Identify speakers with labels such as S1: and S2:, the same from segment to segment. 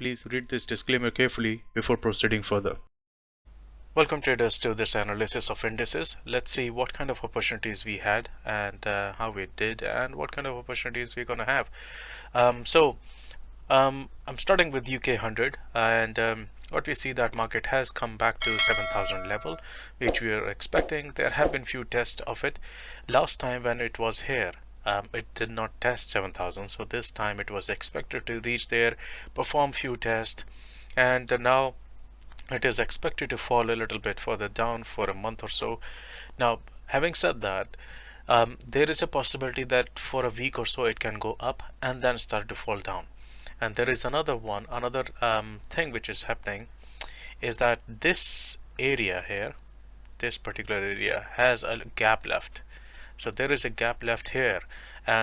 S1: Please read this disclaimer carefully before proceeding further. Welcome traders to this analysis of indices. Let's see what kind of opportunities we had and how we did and what kind of opportunities we're going to have. I'm starting with UK 100 and what we see that market has come back to 7,000 level, which we are expecting. There have been few tests of it. Last time when it was here, it did not test 7,000, so this time it was expected to reach there, perform few tests, and now it is expected to fall a little bit further down for a month or so. Now, having said that, there is a possibility that for a week or so it can go up and then start to fall down. And there is another thing which is happening is that this area here, this particular area has a gap left. So there is a gap left here,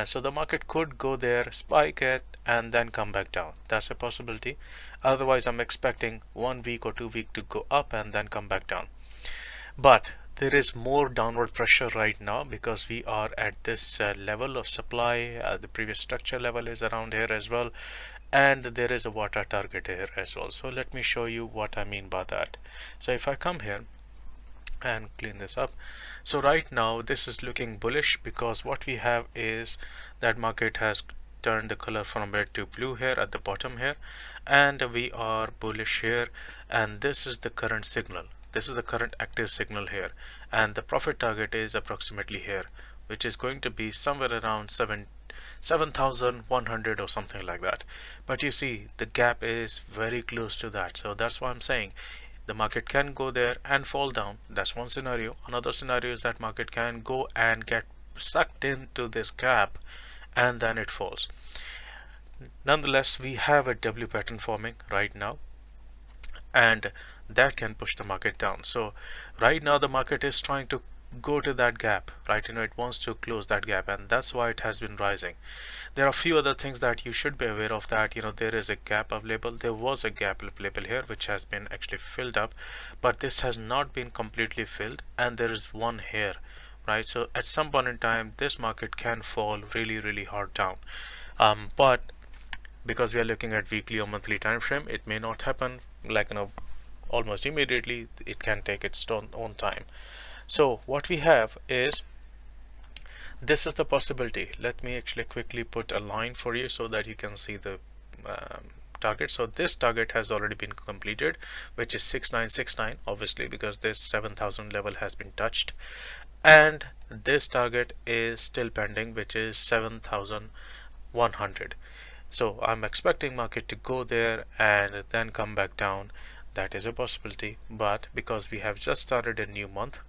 S1: so the market could go there, spike it, and then come back down. That's a possibility. Otherwise, I'm expecting 1 week or 2 weeks to go up and then come back down. But there is more downward pressure right now because we are at this level of supply. The previous structure level is around here as well, and there is a water target here as well. So let me show you what I mean by that. So if I come here and clean this up, so right now this is looking bullish because what we have is that market has turned the color from red to blue here at the bottom here, and we are bullish here, and this is the current signal. This is the current active signal here, and the profit target is approximately here, which is going to be somewhere around 7,100 or something like that. But you see the gap is very close to that, so that's why I'm saying the market can go there and fall down. That's one scenario. Another scenario is that market can go and get sucked into this gap and then it falls. Nonetheless, we have a W pattern forming right now, and that can push the market down. So right now the market is trying to go to that gap, right? It wants to close that gap, and that's why it has been rising. There are a few other things that you should be aware of, that there is a gap available. There was a gap available here which has been actually filled up, but this has not been completely filled, and there is one here, right? So at some point in time this market can fall really hard down, but because we are looking at weekly or monthly time frame, it may not happen like almost immediately. It can take its own time. So what we have is, this is the possibility. Let me actually quickly put a line for you so that you can see the target. So this target has already been completed, which is 6969, obviously because this 7,000 level has been touched, and this target is still pending, which is 7,100. So I'm expecting market to go there and then come back down. That is a possibility, but because we have just started a new month,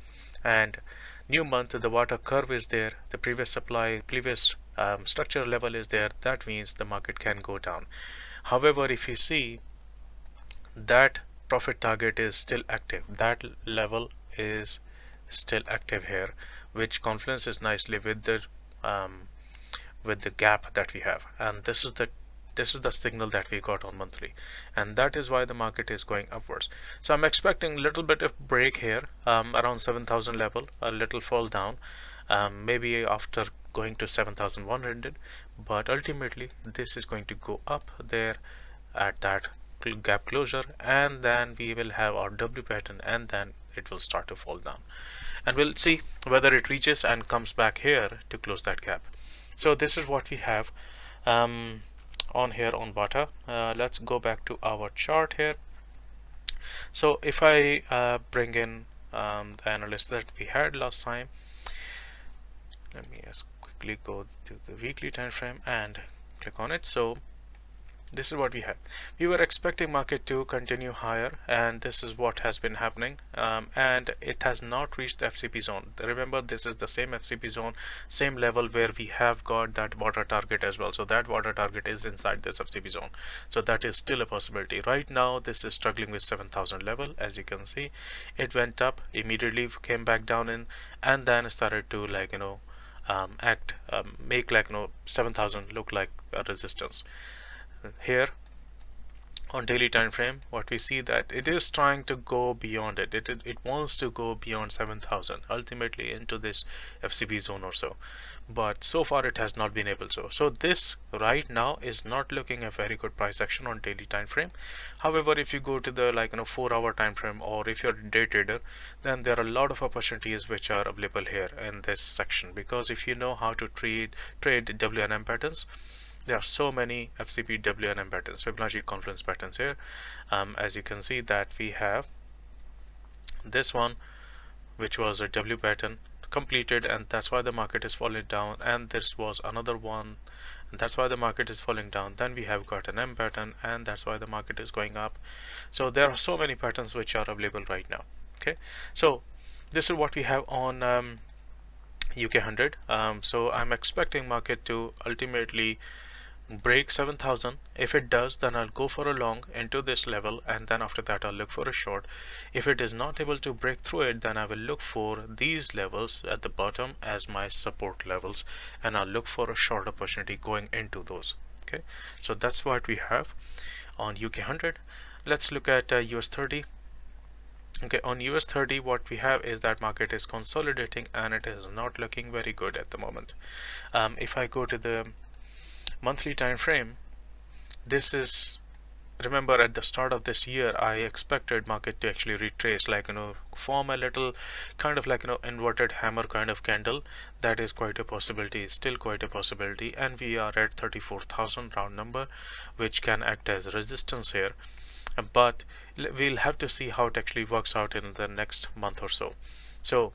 S1: and new month the water curve is there, the previous structure level is there, that means the market can go down. However, if you see, that profit target is still active, that level is still active here, which confluences nicely with the gap that we have, and this is the signal that we got on monthly, and that is why the market is going upwards. So I'm expecting a little bit of break here, around 7,000 level, a little fall down, maybe after going to 7,100, but ultimately this is going to go up there at that gap closure, and then we will have our W pattern, and then it will start to fall down, and we'll see whether it reaches and comes back here to close that gap. So this is what we have on here on Bata. Let's go back to our chart here. So if I bring in the analysis that we had last time, let me just quickly go to the weekly time frame and click on it. So this is what we have. We were expecting market to continue higher, and this is what has been happening, and it has not reached the FCP zone. Remember, this is the same FCP zone, same level where we have got that water target as well. So that water target is inside this FCP zone, so that is still a possibility. Right now this is struggling with 7,000 level. As you can see, it went up, immediately came back down in, and then started to make 7,000 look like a resistance here. on daily time frame, what we see that it is trying to go beyond it. It wants to go beyond 7,000, ultimately into this FCB zone or so, but so far it has not been able to. So this right now is not looking a very good price action on daily time frame. However, if you go to the 4-hour time frame, or if you're a day trader, then there are a lot of opportunities which are available here in this section, because if you know how to trade WNM patterns, there are so many FCP WNM patterns, Fibonacci confluence patterns here. As you can see that we have this one, which was a W pattern completed, and that's why the market is falling down, and this was another one, and that's why the market is falling down. Then we have got an M pattern, and that's why the market is going up. So there are so many patterns which are available right now. Okay, so this is what we have on UK 100. So I'm expecting market to ultimately break 7,000. If it does, then I'll go for a long into this level, and then after that I'll look for a short. If it is not able to break through it, then I will look for these levels at the bottom as my support levels, and I'll look for a short opportunity going into those. Okay, so that's what we have on UK 100. Let's look at US30. Okay, on US30 what we have is that market is consolidating, and it is not looking very good at the moment. If I go to the monthly time frame, this is, remember at the start of this year I expected market to actually retrace, form a little kind of inverted hammer kind of candle. That is quite a possibility, still quite a possibility, and we are at 34,000 round number, which can act as resistance here, but we'll have to see how it actually works out in the next month or so. So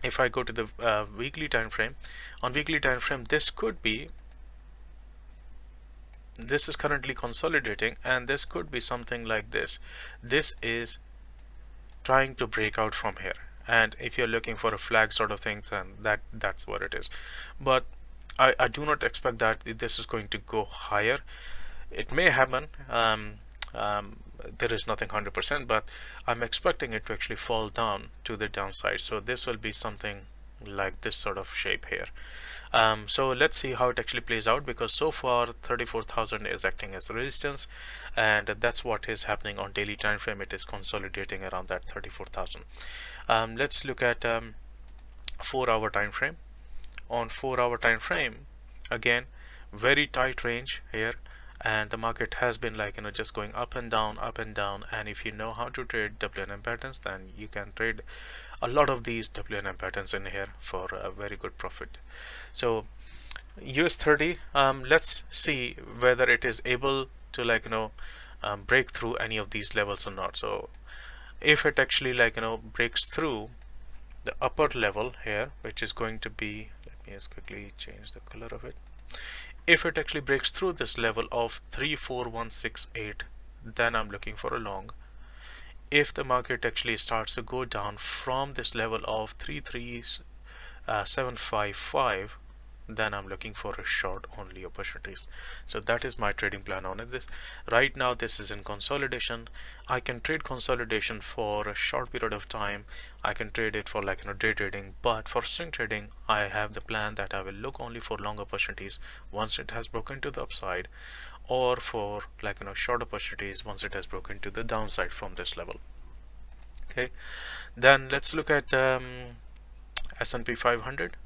S1: if I go to the weekly time frame, on weekly time frame, this is currently consolidating, and this could be something like this. This is trying to break out from here, and if you're looking for a flag sort of thing, then that's what it is. But I do not expect that this is going to go higher. It may happen. There is nothing 100%, but I'm expecting it to actually fall down to the downside. So this will be something like this sort of shape here. So let's see how it actually plays out, because so far 34,000 is acting as resistance, and that's what is happening on daily time frame. It is consolidating around that 34,000. Let's look at 4-hour time frame. On 4-hour time frame, again, very tight range here, and the market has been just going up and down, and if you know how to trade WNM patterns, then you can trade a lot of these WNM patterns in here for a very good profit. So US30, let's see whether it is able to break through any of these levels or not. So if it actually breaks through the upper level here, which is going to be, let me just quickly change the color of it. If it actually breaks through this level of 34168, then I'm looking for a long. If the market actually starts to go down from this level of 33755, then I'm looking for a short only opportunities. So that is my trading plan on this. Right now this is in consolidation. I can trade consolidation for a short period of time. I can trade it for day trading, but for swing trading I have the plan that I will look only for long opportunities once it has broken to the upside, or for short opportunities once it has broken to the downside from this level. Okay, then let's look at S&P 500.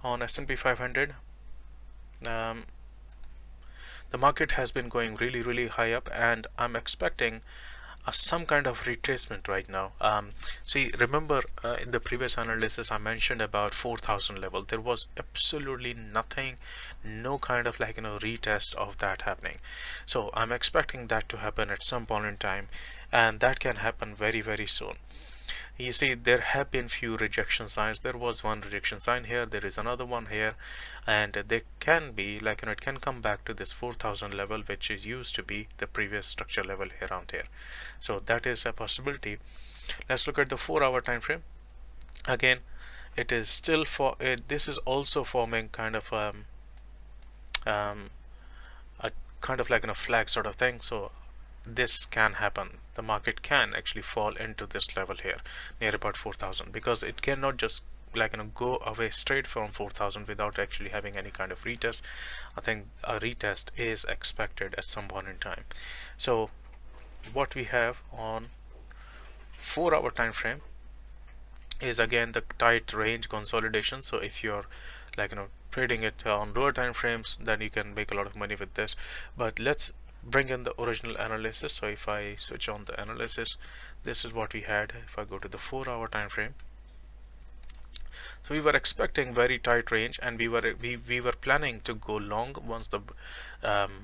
S1: On S&P 500, the market has been going really high up, and I'm expecting some kind of retracement right now. See, remember in the previous analysis I mentioned about 4,000 level. There was absolutely nothing, no kind of retest of that happening. So I'm expecting that to happen at some point in time, and that can happen very soon. You see, there have been few rejection signs. There was one rejection sign here, there is another one here, and they can be it can come back to this 4,000 level, which is used to be the previous structure level around here. So that is a possibility. Let's look at the 4-hour time frame. Again, it is still this is also forming kind of a flag sort of thing. So this can happen. The market can actually fall into this level here near about 4,000, because it cannot just go away straight from 4,000 without actually having any kind of retest. I think a retest is expected at some point in time. So what we have on 4-hour time frame is again the tight range consolidation. So if you're trading it on lower time frames, then you can make a lot of money with this. But let's bring in the original analysis. So if I switch on the analysis, this is what we had. If I go to the 4-hour time frame, so we were expecting very tight range, and we were planning to go long once the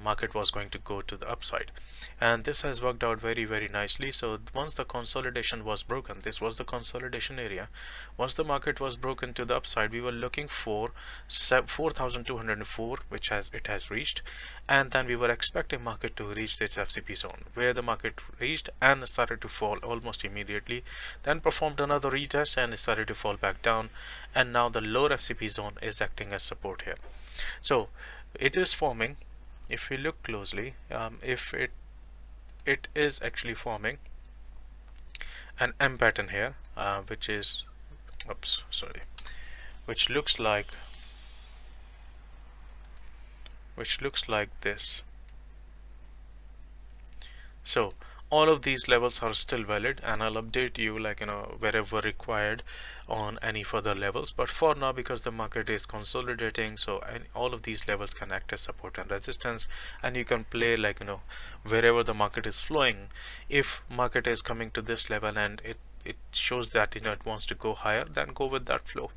S1: market was going to go to the upside, and this has worked out very, very nicely. So once the consolidation was broken, this was the consolidation area. Once the market was broken to the upside, we were looking for 4,204, which it has reached, and then we were expecting market to reach this FCP zone, where the market reached and started to fall almost immediately, then performed another retest and it started to fall back down, and now the lower FCP zone is acting as support here. So it is forming, if we look closely, if it is actually forming an M pattern here, which is which looks like this. So all of these levels are still valid, and I'll update you wherever required on any further levels. But for now, because the market is consolidating, so all of these levels can act as support and resistance, and you can play wherever the market is flowing. If market is coming to this level and it shows that it wants to go higher, then go with that flow.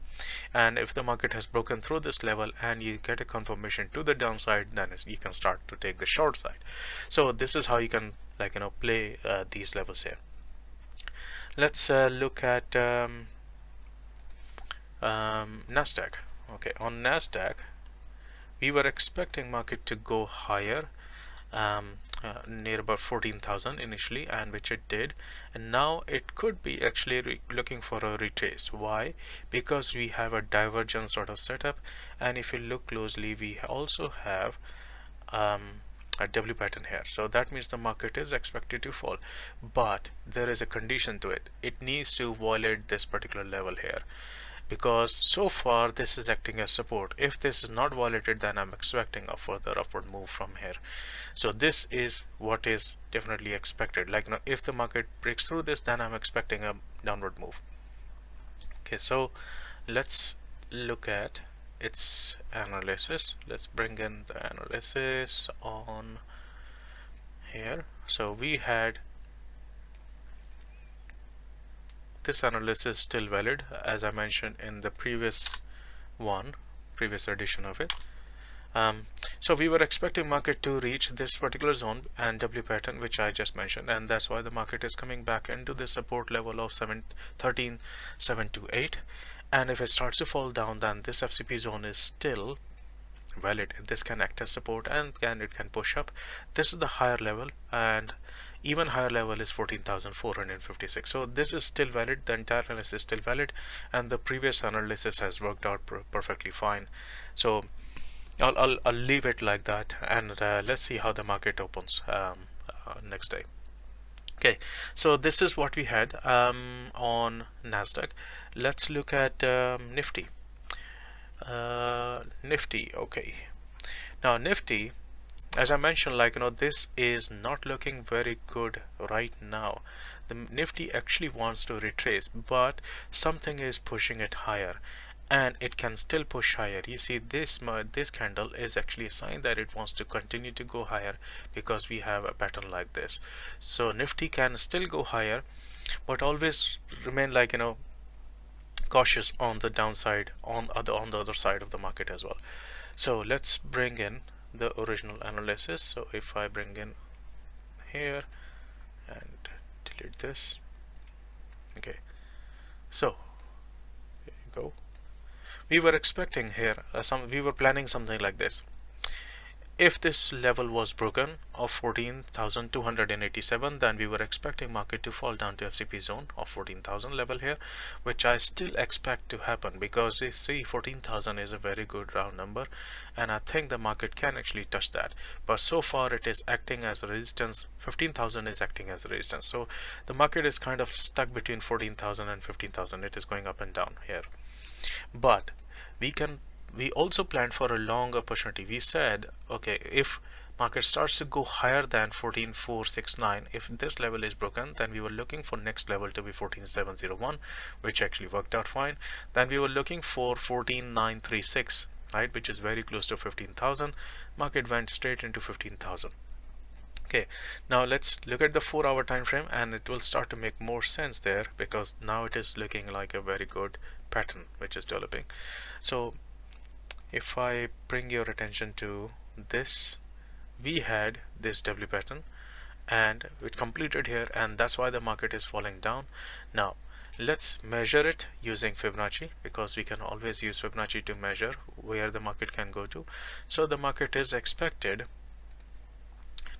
S1: And if the market has broken through this level and you get a confirmation to the downside, then you can start to take the short side. So this is how you can play these levels here. Let's look at NASDAQ. Okay, on NASDAQ we were expecting market to go higher, near about 14,000 initially, and which it did, and now it could be actually looking for a retrace. Why? Because we have a divergence sort of setup, and if you look closely, we also have a W pattern here. So that means the market is expected to fall, but there is a condition to it. It needs to violate this particular level here, because so far this is acting as support. If this is not violated, then I'm expecting a further upward move from here. So this is what is definitely expected. If the market breaks through this, then I'm expecting a downward move. Okay, so let's look at its analysis. Let's bring in the analysis on here. So we had this analysis still valid, as I mentioned in the previous edition of it. So we were expecting market to reach this particular zone and W pattern, which I just mentioned, and that's why the market is coming back into the support level of 13,728. And if it starts to fall down, then this FCP zone is still valid. This can act as support, and it can push up. This is the higher level, and even higher level is 14,456. So this is still valid. The entire analysis is still valid, and the previous analysis has worked out perfectly fine. So I'll leave it like that, and let's see how the market opens next day. Okay, so this is what we had on NASDAQ. Let's look at Nifty. Nifty. Okay, now Nifty, as I mentioned, this is not looking very good right now. The Nifty actually wants to retrace, but something is pushing it higher, and it can still push higher. You see, this candle is actually a sign that it wants to continue to go higher, because we have a pattern like this. So Nifty can still go higher, but always remain cautious on the downside on the other side of the market as well. So let's bring in the original analysis. So if I bring in here and delete this, okay, so here you go. We were expecting here we were planning something like this. If this level was broken of 14,287, then we were expecting market to fall down to FCP zone of 14,000 level here, which I still expect to happen, because you see 14,000 is a very good round number, and I think the market can actually touch that. But so far it is acting as a resistance. 15,000 is acting as a resistance. So the market is kind of stuck between 14,000 and 15,000. It is going up and down here. But we also planned for a long opportunity. We said, okay, if market starts to go higher than 14,469, if this level is broken, then we were looking for next level to be 14,701, which actually worked out fine. Then we were looking for 14,936, right, which is very close to 15,000. Market went straight into 15,000. Okay, now let's look at the 4-hour time frame, and it will start to make more sense there, because now it is looking like a very good pattern which is developing. So if I bring your attention to this, we had this W pattern and it completed here, and that's why the market is falling down. Now let's measure it using Fibonacci, because we can always use Fibonacci to measure where the market can go to. So the market is expected,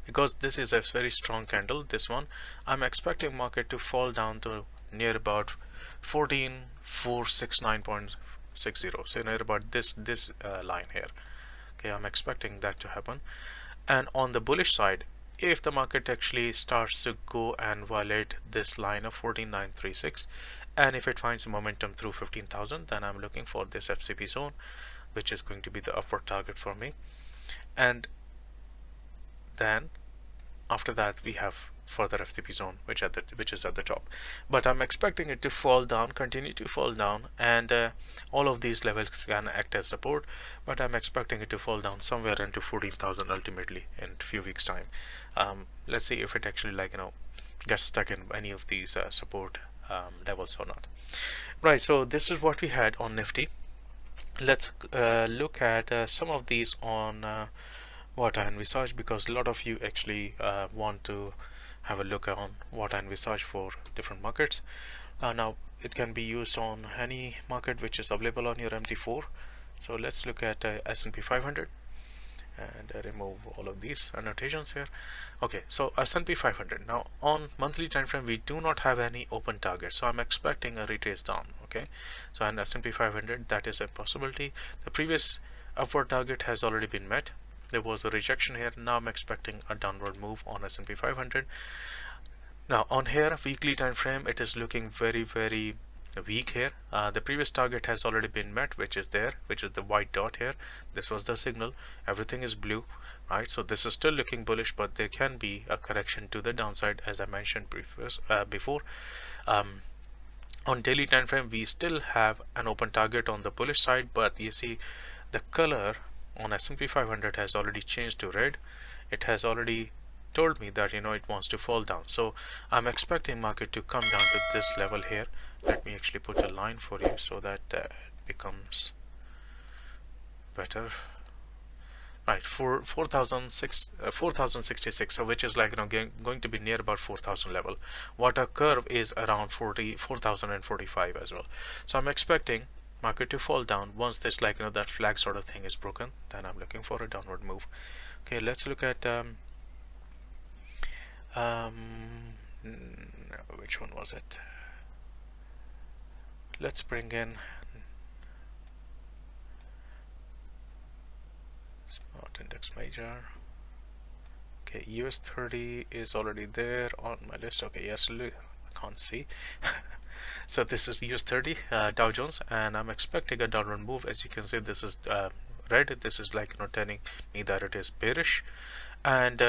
S1: because this is a very strong candle, this one, I'm expecting market to fall down to near about 14,469.60, so near about this line here. Okay, I'm expecting that to happen. And on the bullish side, if the market actually starts to go and violate this line of 14,936, and if it finds momentum through 15,000, then I'm looking for this FCP zone, which is going to be the upward target for me. And then after that we have further FCP zone, which is at the top. But I'm expecting it to fall down, continue to fall down, and all of these levels can act as support, but I'm expecting it to fall down somewhere into 14,000 ultimately in a few weeks time. Let's see if it actually gets stuck in any of these support levels or not. Right, so this is what we had on Nifty. Let's look at some of these on what I envisage, because a lot of you actually want to have a look on what I envisage for different markets. Now it can be used on any market which is available on your MT4. So let's look at S&P 500 and remove all of these annotations here. Okay, so S&P 500. Now on monthly time frame we do not have any open target, so I'm expecting a retrace down. Okay, so on S&P 500 that is a possibility. The previous upward target has already been met. There was a rejection here. Now I'm expecting a downward move on S&P 500. Now on here weekly time frame, it is looking very weak here. The previous target has already been met, which is there, which is the white dot here. This was the signal. Everything is blue, right? So this is still looking bullish, but there can be a correction to the downside, as I mentioned before. On daily time frame we still have an open target on the bullish side, but you see the color on S&P 500 has already changed to red. It has already told me that it wants to fall down. So I'm expecting market to come down to this level here. Let me actually put a line for you so that it becomes better. Right, for 4,066, so which is going to be near about 4,000 level. Water curve is around 4,045 as well. So I'm expecting market to fall down. Once this that flag sort of thing is broken, then I'm looking for a downward move. Okay, let's look at which one was it? Let's bring in Smart Index Major. Okay, US30 is already there on my list. Okay, yes, I can't see. So this is US30 Dow Jones, and I'm expecting a downward move. As you can see, this is red. This is telling me that it is bearish, and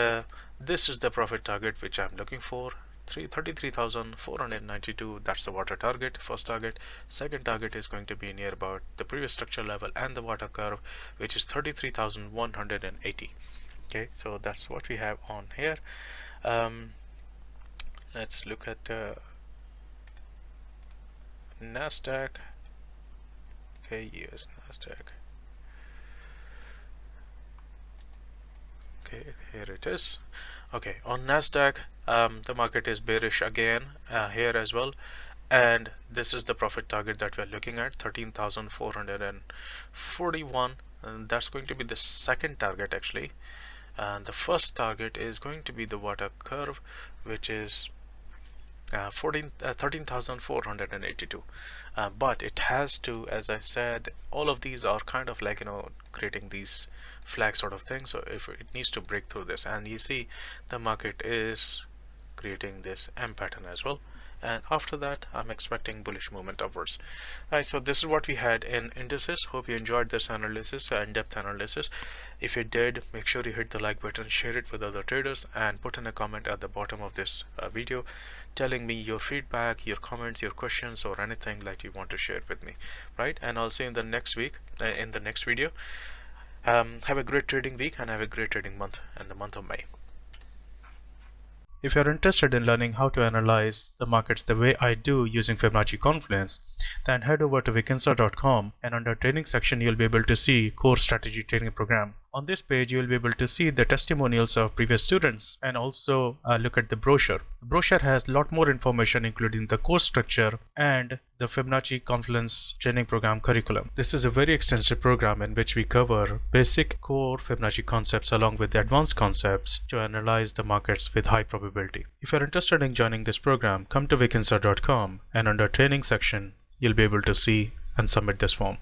S1: this is the profit target which I'm looking for. 33,492. That's the water target, first target. Second target is going to be near about the previous structure level and the water curve, which is 33,180. Okay, so that's what we have on here. Let's look at NASDAQ. Okay, US NASDAQ. Okay, here it is. Okay, on NASDAQ the market is bearish again here as well, and this is the profit target that we're looking at, 13,441, and that's going to be the second target actually. And the first target is going to be the water curve, which is 13,482. But it has to, as I said, all of these are kind of creating these flag sort of thing. So if it needs to break through this, and you see the market is creating this M pattern as well, and after that I'm expecting bullish movement upwards. Alright, so this is what we had in indices. Hope you enjoyed this analysis, in-depth analysis. If you did, make sure you hit the like button, share it with other traders, and put in a comment at the bottom of this video telling me your feedback, your comments, your questions, or anything that you want to share with me, right? And I'll see you in the next week, in the next video. Have a great trading week and have a great trading month in the month of May. If you're interested in learning how to analyze the markets the way I do using Fibonacci Confluence, then head over to Vikinsa.com, and under training section you'll be able to see Core Strategy Training Program. On this page you'll be able to see the testimonials of previous students and also look at the brochure. The brochure has a lot more information including the course structure and the Fibonacci Confluence Training Program curriculum. This is a very extensive program in which we cover basic core Fibonacci concepts along with the advanced concepts to analyze the markets with high probability. If you're interested in joining this program, come to Vikinsa.com, and under training section you'll be able to see and submit this form.